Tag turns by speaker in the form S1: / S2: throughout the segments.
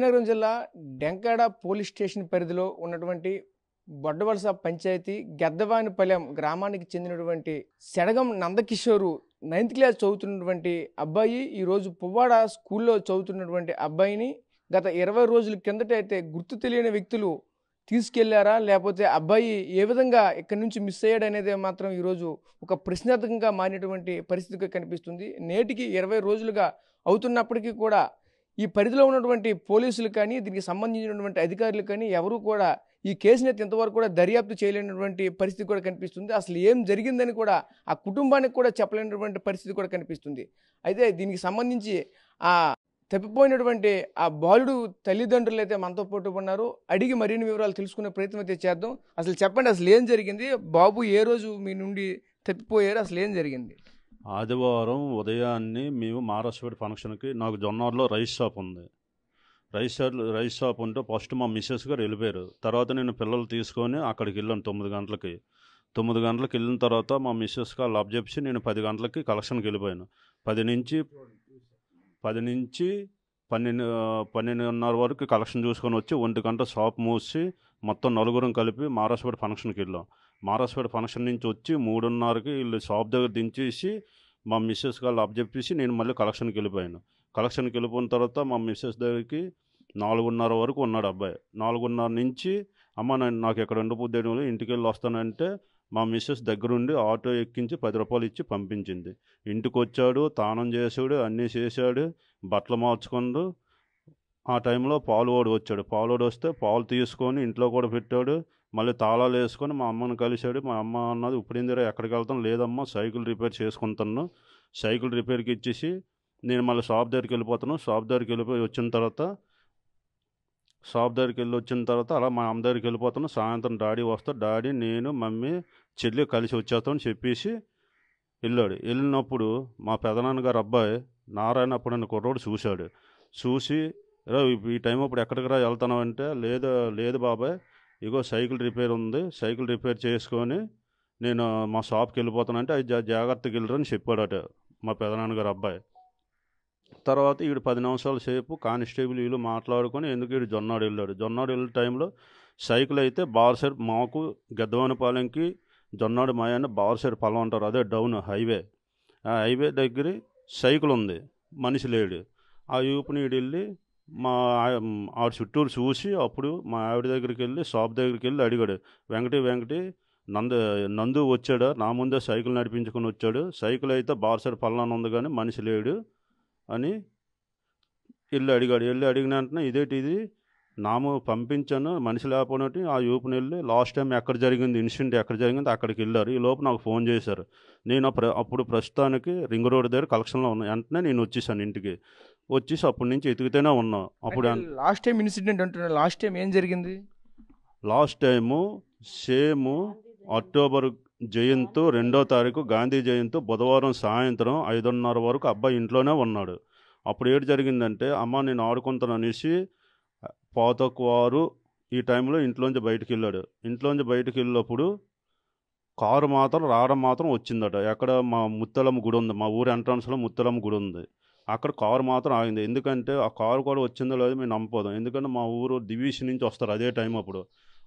S1: విజయనగరం జిల్లా Denkada police station పరిధిలో ఉన్నటువంటి బొడ్డవలస పంచాయతీ గెద్దవానిపాలెం గ్రామానికి చెందినటువంటి సెడగం నందకిషోరు 9th క్లాస్ చదువుతున్నటువంటి అబ్బాయి ఈరోజు పువ్వాడ స్కూల్లో చదువుతున్నటువంటి అబ్బాయిని గత 20 రోజుల కిందట అయితే గుర్తు తెలియని వ్యక్తులు తీసుకెళ్లారా, లేకపోతే అబ్బాయి ఏ విధంగా ఇక్కడి నుంచి మిస్ అయ్యాడు అనేది మాత్రం ఈరోజు ఒక ప్రశ్నార్థకంగా మారినటువంటి పరిస్థితిగా కనిపిస్తుంది. నేటికి 20 రోజులుగా అవుతున్నప్పటికీ కూడా ఈ పరిధిలో ఉన్నటువంటి పోలీసులు కానీ దీనికి సంబంధించినటువంటి అధికారులు కానీ ఎవరు కూడా ఈ కేసుని ఇంతవరకు కూడా దర్యాప్తు చేయలేనటువంటి పరిస్థితి కూడా కనిపిస్తుంది. అసలు ఏం జరిగిందని కూడా ఆ కుటుంబానికి కూడా చెప్పలేనటువంటి పరిస్థితి కూడా కనిపిస్తుంది. అయితే దీనికి సంబంధించి ఆ తప్పిపోయినటువంటి ఆ బాలుడు తల్లిదండ్రులు అయితే మనతో పాటు ఉన్నారు. అడిగి మరిన్ని వివరాలు తెలుసుకునే ప్రయత్నం అయితే చేద్దాం. అసలు చెప్పండి, అసలు ఏం జరిగింది? బాబు ఏ రోజు మీ నుండి తప్పిపోయారు? అసలు ఏం జరిగింది?
S2: ఆదివారం ఉదయాన్నే మేము మహారాష్ట్ర ఫంక్షన్కి, నాకు జొన్నార్లో రైస్ షాప్ ఉంది. రైస్ షాప్ ఉంటే ఫస్ట్ మా మిస్సెస్ గారు వెళ్ళిపోయారు. తర్వాత నేను పిల్లలు తీసుకొని అక్కడికి వెళ్ళాను 9 గంటలకి. 9 గంటలకు వెళ్ళిన తర్వాత మా మిస్సెస్ గారు లాబ్ చెప్పి నేను 10 గంటలకి కలెక్షన్కి వెళ్ళిపోయాను. 10 నుంచి 12:30 వరకు కలెక్షన్ చూసుకొని వచ్చి 1 గంట షాప్ మూసి మొత్తం నలుగురం కలిపి మహారాష్ట్ర ఫంక్షన్కి వెళ్ళాం. మహారాష్ట్ర ఫంక్షన్ నుంచి వచ్చి 3:30కి వీళ్ళు షాప్ దగ్గర దించేసి మా మిస్సెస్ గారు లాబ్ చెప్పేసి నేను మళ్ళీ కలెక్షన్కి వెళ్ళిపోయాను. కలెక్షన్కి వెళ్ళిపోయిన తర్వాత మా మిస్సెస్ దగ్గరికి 4:30 వరకు ఉన్నాడు అబ్బాయి. 4:30 నుంచి అమ్మ నాకు ఎక్కడ ఉండిపోద్దేమో ఇంటికి వెళ్ళి వస్తానంటే మా మిస్సెస్ దగ్గరుండి ఆటో ఎక్కించి 10 రూపాయలు ఇచ్చి పంపించింది. ఇంటికి వచ్చాడు, తానం చేసాడు, అన్నీ చేశాడు, బట్టలు మార్చుకుండు. ఆ టైంలో పాలువాడు వచ్చాడు. పాలువాడు వస్తే పాలు తీసుకొని ఇంట్లో కూడా పెట్టాడు. మళ్ళీ తాళాలు వేసుకొని మా అమ్మని కలిశాడు. మా అమ్మ అన్నది ఇప్పుడు ఏందిరా ఎక్కడికి వెళ్తాను? లేదమ్మా సైకిల్ రిపేర్ చేసుకుంటాను. సైకిల్ రిపేర్కి ఇచ్చేసి నేను మళ్ళీ షాప్ దగ్గరికి వెళ్ళిపోతాను. షాప్ దగ్గరికి వెళ్ళి వచ్చిన తర్వాత అలా మా అమ్మ దగ్గరికి వెళ్ళిపోతాను. సాయంత్రం డాడీ వస్తాడు. డాడీ, నేను, మమ్మీ, చెల్లి కలిసి వచ్చేస్తామని చెప్పేసి వెళ్ళాడు. వెళ్ళినప్పుడు మా పెదనాన్నగారు అబ్బాయి నారాయణ అప్పుడు కుర్రోడు చూశాడు. చూసి ఈ టైం అప్పుడు ఎక్కడికి రా వెళ్తాను అంటే, లేదు బాబాయ్, ఇగో సైకిల్ రిపేర్ ఉంది, సైకిల్ రిపేర్ చేసుకొని నేను మా షాప్కి వెళ్ళిపోతానంటే అది జాగ్రత్తగా వెళ్ళరని చెప్పాడట మా పెదనాన్నగారు అబ్బాయి. తర్వాత వీడు 10 నిమిషాల సేపు కానిస్టేబుల్ వీళ్ళు మాట్లాడుకొని ఎందుకు వీడు జొన్నాడు వెళ్ళాడు. జొన్నాడు వెళ్ళే టైంలో సైకిల్ అయితే బార్సైడ్ మాకు గెద్దవానిపాలెంకి జొన్నాడు మాయాన్ని బార్సైడ్ పొలం అంటారు, అదే డౌన్ హైవే. ఆ హైవే దగ్గర సైకిల్ ఉంది, మనిషి లేడు. ఆ యూపుని వీడు వెళ్ళి మా ఆవిడ చుట్టూరు చూసి అప్పుడు మా ఆవిడ దగ్గరికి వెళ్ళి షాప్ దగ్గరికి వెళ్ళి అడిగాడు, వెంకటి నందు వచ్చాడా? నా ముందే సైకిల్ నడిపించుకొని వచ్చాడు. సైకిల్ అయితే బార్సైడ్ పల్లాన ఉంది కానీ మనిషి లేడు అని వెళ్ళి అడిగాడు. అడిగిన వెంటనే ఇది నాము పంపించాను, మనిషి లేకపోయినట్టు ఆ యూపుని వెళ్ళి లాస్ట్ టైం ఎక్కడ జరిగింది, ఇన్సిడెంట్ ఎక్కడ జరిగింది అక్కడికి వెళ్ళారు. ఈ లోపు నాకు ఫోన్ చేశారు. నేను అప్పుడు ప్రస్తుతానికి రింగ్ రోడ్ దగ్గర కలెక్షన్లో ఉన్నా. వెంటనే నేను వచ్చేసాను ఇంటికి. వచ్చేసి అప్పటి నుంచి ఎతుకుతూనే ఉన్నాం. అప్పుడు
S1: లాస్ట్ టైం ఇన్సిడెంట్ అంటున్నా, లాస్ట్ టైం ఏం జరిగింది?
S2: లాస్ట్ టైము సేమ్ అక్టోబర్ జయంతి 2వ తారీఖు గాంధీ జయంతి బుధవారం సాయంత్రం 5:30 వరకు అబ్బాయి ఇంట్లోనే ఉన్నాడు. అప్పుడు ఏంటి జరిగిందంటే, అమ్మ నేను ఆడుకుంటాను అనేసి పాతకువారు ఈ టైంలో ఇంట్లోంచి బయటికి వెళ్ళాడు. ఇంట్లోంచి బయటికి వెళ్ళినప్పుడు కారు మాత్రం రావడం మాత్రం వచ్చిందట. ఎక్కడ మా ముత్తలమ్మ గుడి ఉంది, మా ఊరి ఎంట్రన్స్లో ముత్తలమ్మ గుడి ఉంది, అక్కడ కారు మాత్రం ఆగింది. ఎందుకంటే ఆ కారు కూడా వచ్చిందో లేదో మేము నమ్మపోదాం. ఎందుకంటే మా ఊరు దివీసి నుంచి వస్తారు అదే టైం. అప్పుడు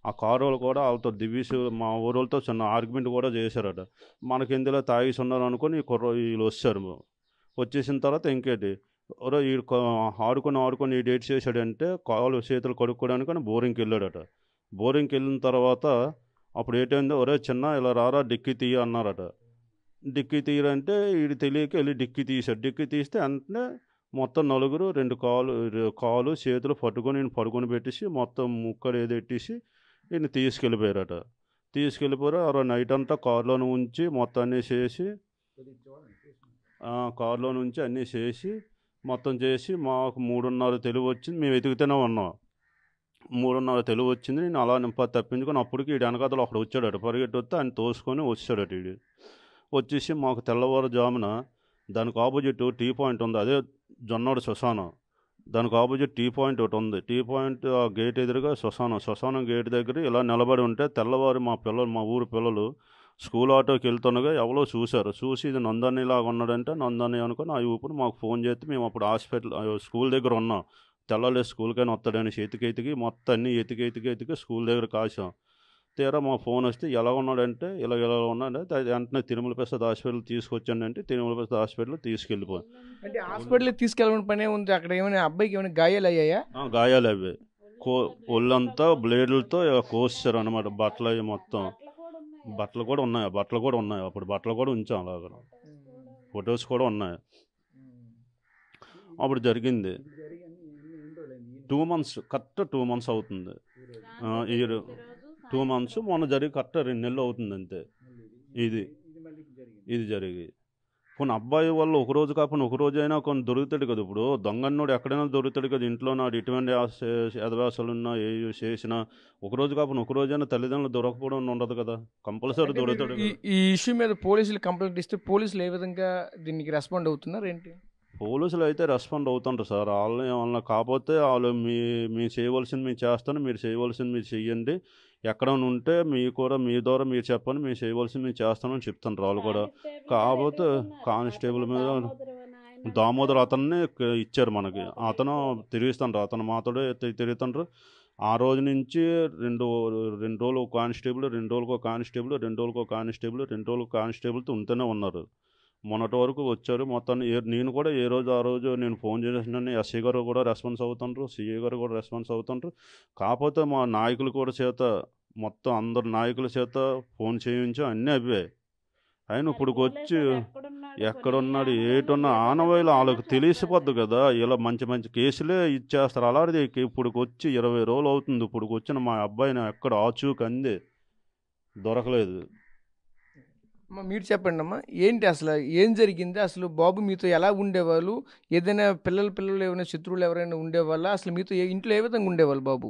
S2: ఆ కారు వాళ్ళు కూడా వాళ్ళతో దివీసి మా ఊరోళ్ళతో చిన్న ఆర్గ్యుమెంట్ కూడా చేశారట. మనకి ఎందులో తాగేసి ఉన్నారు అనుకొని వీళ్ళు వచ్చారు. వచ్చేసిన తర్వాత ఇంకేంటి వీడు ఆడుకొని ఈ డేట్ చేశాడంటే కాలు చేతులు కడుక్కోవడానికి బోరింగ్కి వెళ్ళాడట. బోరింగ్కి వెళ్ళిన తర్వాత అప్పుడు ఏంటంటే, చిన్న ఇలా రారా డిక్కీ తీయ అన్నారట. డిక్కీ తీయరంటే వీడు తెలియక వెళ్ళి డిక్కీ తీశాడు. డిక్కీ తీస్తే వెంటనే మొత్తం నలుగురు 2 కాలు చేతులు పట్టుకొని నేను పడుకొని పెట్టేసి మొత్తం ముక్కలు ఏదెట్టేసి ఈయన తీసుకెళ్ళిపోయారట. తీసుకెళ్ళిపోయారు. నైట్ అంతా కారులోనే ఉంచి మొత్తం అన్నీ చేసి మొత్తం చేసి మాకు 3:30 తెలివి వచ్చింది. మేము వెతుకుతూనే ఉన్నాం. 3:30 తెలివి వచ్చింది. నేను అలా తప్పించుకొని అప్పటికి వీడు వెనకాతలు అక్కడ వచ్చాడట. పరిగెట్టి వస్తే ఆయన తోసుకొని వచ్చాడట. వీడు వచ్చేసి మాకు తెల్లవారుజామున దానికి ఆపోజిట్ టీ పాయింట్ ఉంది, అదే జొన్నాడు శ్మశానం. దానికి ఆపోజిట్ టీ పాయింట్ ఒకటి ఉంది. టీ పాయింట్ ఆ గేట్ ఎదురుగా శ్మశానం గేట్ దగ్గర ఇలా నిలబడి ఉంటే తెల్లవారు మా ఊరు పిల్లలు స్కూల్ ఆటోకి వెళ్తుండగా ఎవరో చూసి ఇది నందని లాగా ఉన్నాడంటే నందని అనుకుని ఆ ఊపిరి మాకు ఫోన్ చేస్తే మేము అప్పుడు స్కూల్ దగ్గర ఉన్నాం. తెల్లాలి స్కూల్కైనా వస్తాడని ఎతికి మొత్తం అన్నీ ఎతికి స్కూల్ దగ్గర కాసాం. తీరా మా ఫోన్ వస్తే ఎలా ఉన్నాడంటే ఇలా ఉన్నాడంటే అది వెంటనే తిరుమల ప్రసాద్ హాస్పిటల్ తీసుకొచ్చానంటే తిరుమల ప్రసాద్ హాస్పిటల్ తీసుకెళ్ళిపోయాను.
S1: అంటే హాస్పిటల్కి తీసుకెళ్ళమని పనే ఉంది. అక్కడ ఏమైనా అబ్బాయికి ఏమైనా గాయాలు అయ్యాయా?
S2: గాయాలు అవి ఒళ్ళంతా బ్లేడ్లతో కోసారు అనమాట. బట్టలు అవి మొత్తం బట్టలు కూడా ఉన్నాయి అప్పుడు బట్టలు కూడా ఉంచాం అలాగా, ఫొటోస్ కూడా ఉన్నాయి. అప్పుడు జరిగింది 2 months, కరెక్ట్ 2 months అవుతుంది. ఈ 2 months మొన్న జరిగి కరెక్ట్ 2 నెలలు అవుతుంది అంతే. ఇది జరిగి కొన్ని అబ్బాయి వాళ్ళు ఒక రోజు కాకుండా ఒక రోజు అయినా కొన్ని దొరుకుతాడు కదా. ఇప్పుడు దొంగన్నోడు ఎక్కడైనా దొరుకుతాడు కదా. ఇంట్లో నాడు ఎటువంటి ఎదవాసాలున్నా ఏ చేసినా ఒక రోజు కాకుండా ఒక రోజైనా తల్లిదండ్రులు దొరకపోవడం ఉండదు కదా, కంపల్సరీ దొరుకుతాడు.
S1: ఈ ఇష్యూ మీద పోలీసులు కంప్లైంట్ ఇస్తే పోలీసులు ఏ విధంగా దీనికి రెస్పాండ్ అవుతున్నారు ఏంటి?
S2: పోలీసులు అయితే రెస్పాండ్ అవుతుంటారు సార్. వాళ్ళు ఏమన్నా కాకపోతే వాళ్ళు మీ చేయవలసింది మీరు చేస్తాను, మీరు చేయవలసింది మీరు చెయ్యండి, ఎక్కడైనా ఉంటే మీ ద్వారా మీరు చెప్పండి, మీరు చేయవలసింది మీరు చేస్తానని చెప్తుంటారు వాళ్ళు కూడా. కాకపోతే కానిస్టేబుల్ మీద దామోదర్ అతన్ని ఇచ్చారు మనకి. అతను తిరిగిస్తుంటారు, అతను మాతోడే తిరుగుతుంటారు. ఆ రోజు నుంచి 2 రోజులు కానిస్టేబుల్, 2 రోజులకు కానిస్టేబుల్, 2 రోజులకు కానిస్టేబుల్, 2 రోజులకు కానిస్టేబుల్తో ఉంటూనే ఉన్నారు. మొన్నటి వరకు వచ్చారు. మొత్తాన్ని నేను కూడా ఏ రోజు ఆ రోజు నేను ఫోన్ చేసిన ఎస్ఐ గారు కూడా రెస్పాన్స్ అవుతుంటారు, సిఐ గారు కూడా రెస్పాన్స్ అవుతుంటారు. కాకపోతే మా నాయకులు కూడా చేత మొత్తం అందరు నాయకుల చేత ఫోన్ చేయించాం, అన్నీ అవే. ఆయన ఇప్పుడు వచ్చి ఎక్కడున్నాడు ఏటున్నా ఆనవాయిలు వాళ్ళకి తెలిసిపోద్దు కదా. ఇలా మంచి కేసులే ఇచ్చేస్తారు. అలాంటిది ఇప్పుడు వచ్చి 20 రోజులు అవుతుంది. ఇప్పుడు వచ్చిన మా అబ్బాయిని ఎక్కడ ఆచూకు అంది దొరకలేదు.
S1: మీరు చెప్పండి అమ్మా, ఏంటి అసలు ఏం జరిగింది? అసలు బాబు మీతో ఎలా ఉండేవాళ్ళు? ఏదైనా పిల్లలు ఏమైనా శత్రువులు ఎవరైనా ఉండేవాళ్ళ? అసలు మీతో ఇంట్లో ఏ విధంగా ఉండేవాళ్ళు బాబు?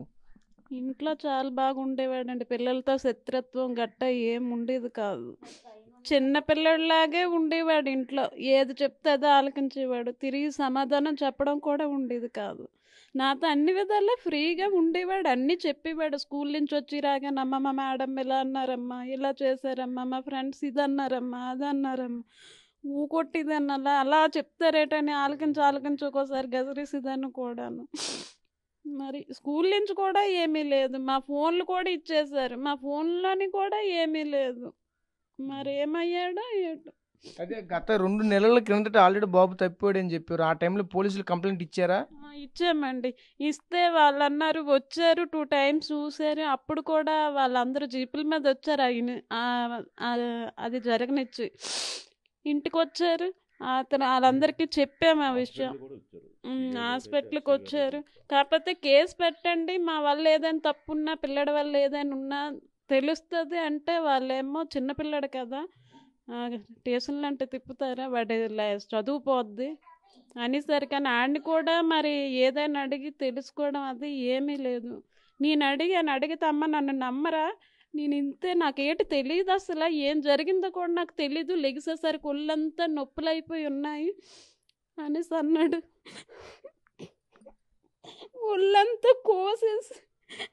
S3: ఇంట్లో చాలా బాగా ఉండేవాడండి. పిల్లలతో శత్రుత్వం గట్ట ఏం ఉండేది కాదు. చిన్న పిల్లడిలాగే ఉండేవాడు. ఇంట్లో ఏది చెప్తే అదే ఆలకించేవాడు. తిరిగి సమాధానం చెప్పడం కూడా ఉండేది కాదు. నాతో అన్ని విధాలా ఫ్రీగా ఉండేవాడు, అన్నీ చెప్పేవాడు. స్కూల్ నుంచి వచ్చి రాగానమ్మా మా మేడం ఇలా అన్నారమ్మా, ఇలా చేశారమ్మా, మా ఫ్రెండ్స్ ఇది అన్నారమ్మా, అది అన్నారమ్మా, ఊకొట్టిదాన్ని అలా చెప్తారేటని ఆలకించి ఒక్కోసారి గజరేసేదాన్ని కూడాను. మరి స్కూల్ నుంచి కూడా ఏమీ లేదు. మా ఫోన్లు కూడా ఇచ్చేశారు, మా ఫోన్లోని కూడా ఏమీ లేదు. మరి ఏమయ్యాడో ఏటో.
S1: అదే గత 2 నెలల క్రిందట ఆల్రెడీ బాబు తప్పిపోయాడు అని చెప్పారు. ఆ టైంలో పోలీసులు కంప్లైంట్ ఇచ్చారా?
S3: ఇచ్చామండి. ఇస్తే వాళ్ళు అన్నారు, వచ్చారు 2 times చూసారు. అప్పుడు కూడా వాళ్ళందరూ జీపుల మీద వచ్చారు. అది జరగనిచ్చి ఇంటికి వచ్చారు. వాళ్ళందరికీ చెప్పాము ఆ విషయం. హాస్పిటల్కి వచ్చారు. కాకపోతే కేసు పెట్టండి, మా వల్ల ఏదైనా తప్పున్నా పిల్లడి వల్ల ఏదైనా ఉన్నా తెలుస్తుంది అంటే వాళ్ళేమో చిన్నపిల్లడు కదా, స్టేషన్లు అంటే తిప్పుతారా, వాడి చదువుపోద్ది అనేసరికి ఆడిని కూడా మరి ఏదైనా అడిగి తెలుసుకోవడం అది ఏమీ లేదు. నేను అడిగితే అమ్మ నన్ను నమ్మరా, నేను ఇంతే, నాకేటి తెలియదు, అసలు ఏం జరిగిందో కూడా నాకు తెలీదు, లెగిసేసరికి ఒళ్ళంతా నొప్పులు అయిపోయి ఉన్నాయి అనేసి అన్నాడు. ఒళ్ళంతా కోసేసి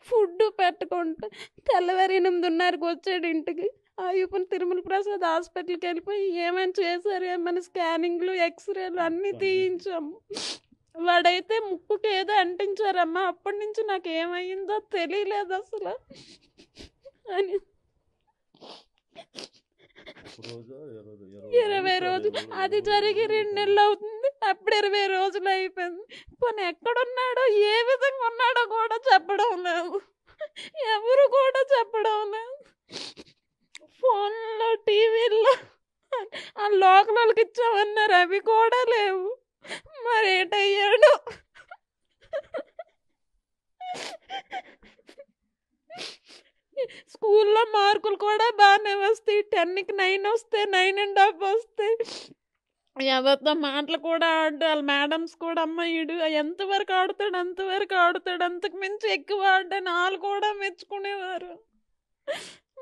S3: ఫుడ్ పెట్టుకుంటా తెల్లవారి 8:30కి వచ్చాడు ఇంటికి. అయ్యప్పని తిరుమల ప్రసాద్ హాస్పిటల్కి వెళ్ళిపోయి ఏమైనా చేశారు, ఏమైనా స్కానింగ్లు ఎక్స్రేలు అన్నీ తీయించాము. వాడైతే ముక్కుకి ఏదో అంటించారమ్మా, అప్పటి నుంచి నాకు ఏమైందో తెలియలేదు అసలు అని. 20 రోజులు అది జరిగి 2 నెలలు అవుతుంది. అప్పుడు 20 రోజులు అయిపోయింది. పోనీ ఎక్కడున్నాడో ఏ విధంగా ఉన్నాడో కూడా చెప్పడం లేదు, ఎవరు కూడా చెప్పడం లేదు. ఫోన్లో టీవీల్లో ఆ లోకల్ వాళ్ళకి ఇచ్చామన్నారు, అవి కూడా లేవు. మరి ఏటయ్యాడు? స్కూల్లో మార్కులు కూడా బాగానే వస్తాయి. 10కి 9 వస్తాయి, 9.5 వస్తాయి. ఎవరితో మాటలు కూడా ఆడు. వాళ్ళ మేడమ్స్ కూడా అమ్మాయిడు ఎంతవరకు ఆడుతాడు అంతవరకు ఆడుతాడు, అంతకు మించి ఎక్కువ ఆడని వాళ్ళు కూడా మెచ్చుకునేవారు.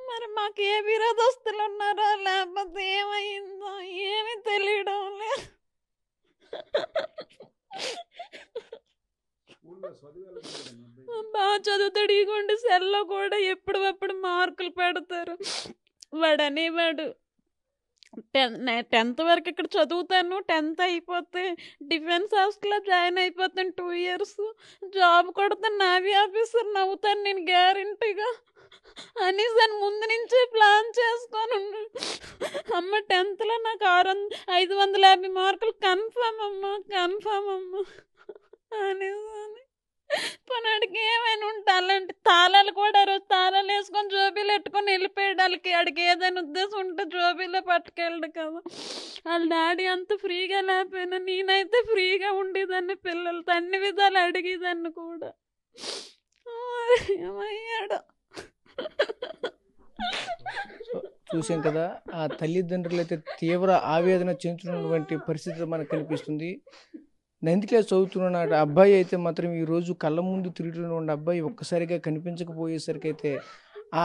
S3: మరి మాకు ఏ విరోధస్తులు ఉన్నారో లేకపోతే ఏమైందో ఏమీ తెలియడం లేదు. బాగా చదువుతాడు. ఇగోండి సెల్లో కూడా ఎప్పుడప్పుడు మార్కులు పెడతారు. వాడు అనేవాడు, టెన్త్ వరకు ఇక్కడ చదువుతాను, 10th అయిపోతే డిఫెన్స్ హాస్టల్లో జాయిన్ అయిపోతాను 2 years, జాబ్ కొడతాను, నావీ ఆఫీసర్ని అవుతాను నేను గ్యారంటీగా అనేసి అని ముందు నుంచే ప్లాన్ చేసుకొని అమ్మ 10thలో నాకు 550 మార్కులు కన్ఫామ్ అమ్మ అనేసి పోనాడికి ఏమైనా ఉంటే అలాంటి తాళాలు కూడా రోజు తాళాలు వేసుకొని జోబీలు పెట్టుకొని వెళ్ళిపోయాడు. ఆడికి ఏదైనా ఉద్దేశం ఉంటే జోబీలో పట్టుకెళ్ళడు కదా. వాళ్ళ డాడీ అంత ఫ్రీగా లేకపోయినా నేనైతే ఫ్రీగా ఉండేదాన్ని, పిల్లలతో అన్ని విధాలు అడిగేదాన్ని కూడా. ఏమయ్యాడు
S1: చూసాం కదా, ఆ తల్లిదండ్రులు అయితే తీవ్ర ఆవేదన చెందుతున్నటువంటి పరిస్థితి మనకు కనిపిస్తుంది. 9th క్లాస్ చదువుతున్న అబ్బాయి అయితే మాత్రం ఈరోజు కళ్ళ ముందు తిరుగుతున్న అబ్బాయి ఒక్కసారిగా కనిపించకపోయేసరికి అయితే ఆ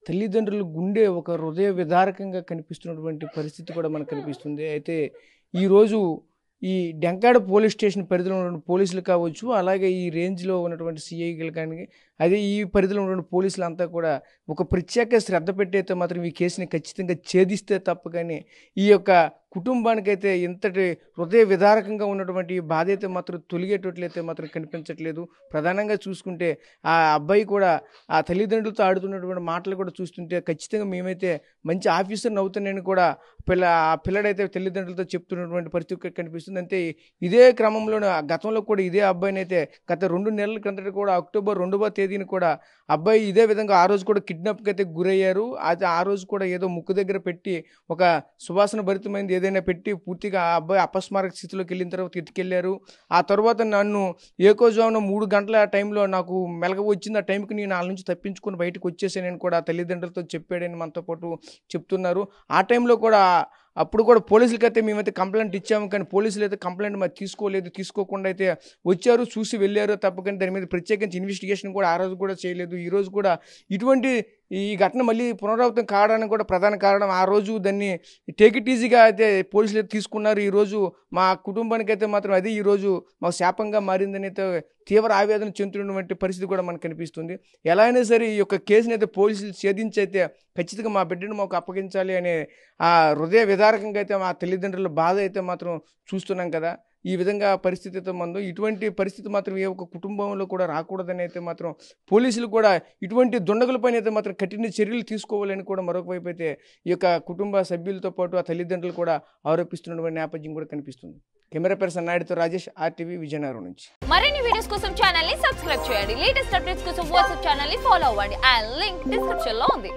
S1: తల్లిదండ్రుల గుండె ఒక హృదయ విదారకంగా కనిపిస్తున్నటువంటి పరిస్థితి కూడా మనకు కనిపిస్తుంది. అయితే ఈరోజు ఈ డెంకాడ పోలీస్ స్టేషన్ పరిధిలో ఉన్నటువంటి పోలీసులు కావచ్చు, అలాగే ఈ రేంజ్లో ఉన్నటువంటి సిఐలు కానీ, అదే ఈ పరిధిలో ఉన్నటువంటి పోలీసులు అంతా కూడా ఒక ప్రత్యేక శ్రద్ధ పెట్టయితే మాత్రం ఈ కేసుని ఖచ్చితంగా ఛేదిస్తే తప్ప కానీ ఈ యొక్క కుటుంబానికైతే ఇంతటి హృదయ విదారకంగా ఉన్నటువంటి బాధ అయితే మాత్రం తొలిగేటట్లయితే మాత్రం కనిపించట్లేదు. ప్రధానంగా చూసుకుంటే ఆ అబ్బాయి కూడా ఆ తల్లిదండ్రులతో ఆడుతున్నటువంటి మాటలు కూడా చూస్తుంటే ఖచ్చితంగా మేమైతే మంచి ఆఫీసర్ని అవుతానని కూడా ఆ పిల్లడైతే తల్లిదండ్రులతో చెప్తున్నటువంటి పరిస్థితి కనిపిస్తుంది. అంతే ఇదే క్రమంలోనే గతంలో కూడా ఇదే అబ్బాయిని అయితే గత 2 నెలల క్రిందట కూడా అక్టోబర్ 2వ తేదీని కూడా అబ్బాయి ఇదే విధంగా ఆ రోజు కూడా కిడ్నాప్కి అయితే గురయ్యారు. అయితే ఆ రోజు కూడా ఏదో ముక్కు దగ్గర పెట్టి ఒక సువాసన భరితమైనది ఏదైనా పెట్టి పూర్తిగా ఆ అబ్బాయి అపస్మారక స్థితిలోకి వెళ్ళిన తర్వాత ఎత్తుకెళ్ళారు. ఆ తర్వాత నన్ను ఏకోజామున 3 గంటల టైంలో నాకు మెలగ వచ్చింది. ఆ టైంకి నేను వాళ్ళ నుంచి తప్పించుకొని బయటకు వచ్చేసానని కూడా తల్లిదండ్రులతో చెప్పాడని మనతో పాటు చెప్తున్నారు. ఆ టైంలో కూడా అప్పుడు కూడా పోలీసులకి అయితే మేమైతే కంప్లైంట్ ఇచ్చాము, కానీ పోలీసులు అయితే కంప్లైంట్ మరి తీసుకోకుండా అయితే వచ్చారు, చూసి వెళ్ళారు తప్ప. కానీ దాని మీద ప్రత్యేకించి ఇన్వెస్టిగేషన్ కూడా ఆ రోజు కూడా చేయలేదు. ఈరోజు కూడా ఇటువంటి ఈ ఘటన మళ్ళీ పునరావృతం కావడానికి కూడా ప్రధాన కారణం ఆ రోజు దాన్ని టేక్ ఇట్ ఈజీగా అయితే పోలీసులు అయితే తీసుకున్నారు. ఈరోజు మా కుటుంబానికి అయితే మాత్రం అది ఈరోజు మాకు శాపంగా మారిందని అయితే తీవ్ర ఆవేదన చెందుతున్నటువంటి పరిస్థితి కూడా మనకు కనిపిస్తుంది. ఎలా అయినా సరే ఈ యొక్క కేసుని అయితే పోలీసులు ఛేదించి అయితే ఖచ్చితంగా మా బిడ్డను మాకు అప్పగించాలి అనే ఆ హృదయ విదారకంగా అయితే మా తల్లిదండ్రుల బాధ అయితే మాత్రం చూస్తున్నాం కదా. ఈ విధంగా పరిస్థితితో ఇటువంటి పరిస్థితి మాత్రం ఏ ఒక్క కుటుంబంలో కూడా రాకూడదని అయితే మాత్రం పోలీసులు కూడా ఇటువంటి దుండగులపైన అయితే మాత్రం కఠిన చర్యలు తీసుకోవాలని కూడా మరొక వైపు అయితే ఈ యొక్క కుటుంబ సభ్యులతో పాటు ఆ తల్లిదండ్రులు కూడా ఆరోపిస్తున్నటువంటి నేపథ్యం కూడా కనిపిస్తుంది. కెమెరా పర్సన్ నాయుడుతో రాజేష్, RTV విజయనగరం నుంచి.
S4: మరిన్ని వీడియోస్ కోసం ఛానల్ ని సబ్స్క్రైబ్ చేయండి. లేటెస్ట్ అప్డేట్స్ కోసం వాట్సాప్ ఛానల్ ని ఫాలో అవ్వండి. ఆ లింక్ డిస్క్రిప్షన్ లో ఉంది.